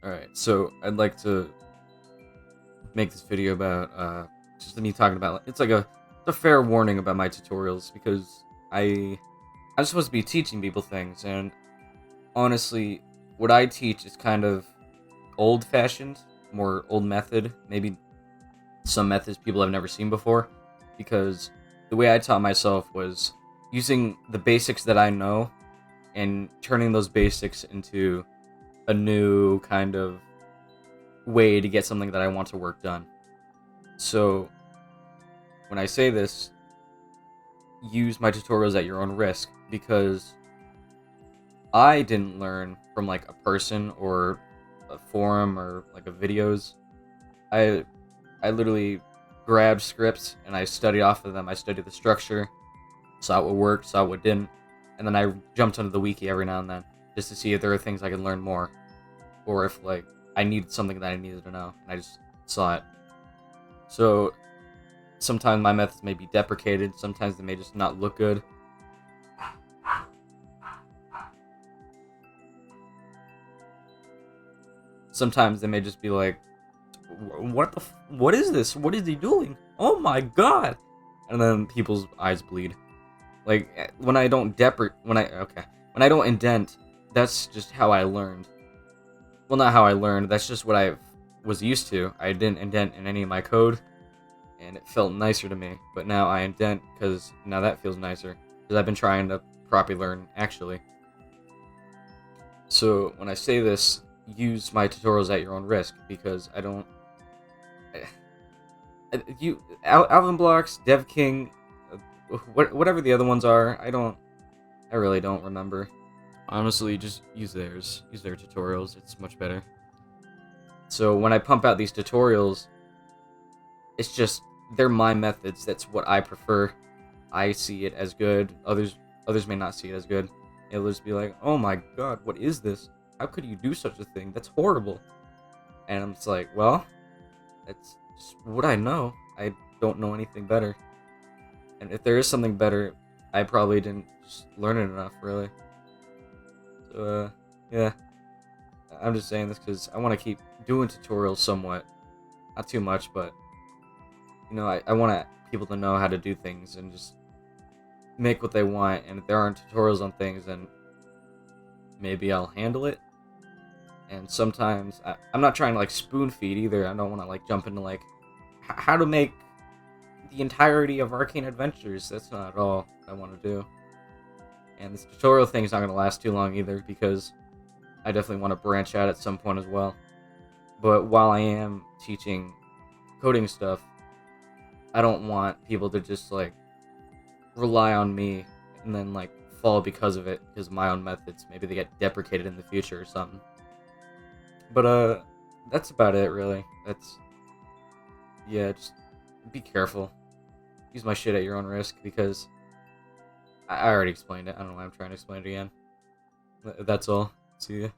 Alright, so I'd like to make this video about just me talking about it's like a fair warning about my tutorials because I'm supposed to be teaching people things, and honestly what I teach is kind of old fashioned, more old method, maybe some methods people have never seen before, because the way I taught myself was using the basics that I know and turning those basics into a new kind of way to get something that I want to work done. So when I say this, use my tutorials at your own risk, because I didn't learn from like a person or a forum or like a videos. I I literally grabbed scripts and I studied off of them. I studied the structure, saw what worked, saw what didn't, and then I jumped onto the wiki every now and then just to see if there were things I could learn more, or if like I needed something that I needed to know, and I just saw it. So sometimes my methods may be deprecated, sometimes they may just not look good. Sometimes they may just be like, what is this? What is he doing? Oh my god! And then people's eyes bleed. Like when I don't when I don't indent, that's just how I learned. Well, not how I learned. That's just what I was used to. I didn't indent in any of my code, and it felt nicer to me. But now I indent because now that feels nicer because I've been trying to properly learn actually. So when I say this, use my tutorials at your own risk, because I don't. Alvin Blocks, Dev King, whatever the other ones are, I really don't remember. Honestly, just use theirs. Use their tutorials. It's much better. So when I pump out these tutorials, it's just they're my methods. That's what I prefer. I see it as good. Others may not see it as good. It'll just be like, oh my god, what is this? How could you do such a thing? That's horrible. And I'm just like, well, that's just what I know. I don't know anything better. And if there is something better, I probably didn't just learn it enough, really. So, yeah. I'm just saying this because I want to keep doing tutorials somewhat. Not too much, but, I want people to know how to do things and just make what they want. And if there aren't tutorials on things, then maybe I'll handle it. And sometimes, I'm not trying to, like, spoon feed either. I don't want to, like, jump into, like, how to make the entirety of Arcane Adventures. That's not at all what I want to do. And this tutorial thing is not going to last too long either, because I definitely want to branch out at some point as well. But while I am teaching coding stuff, I don't want people to just like rely on me and then like fall because of it, because of my own methods. Maybe they get deprecated in the future or something. But that's about it really. Yeah, just be careful. Use my shit at your own risk, because I already explained it. I don't know why I'm trying to explain it again. That's all. See ya.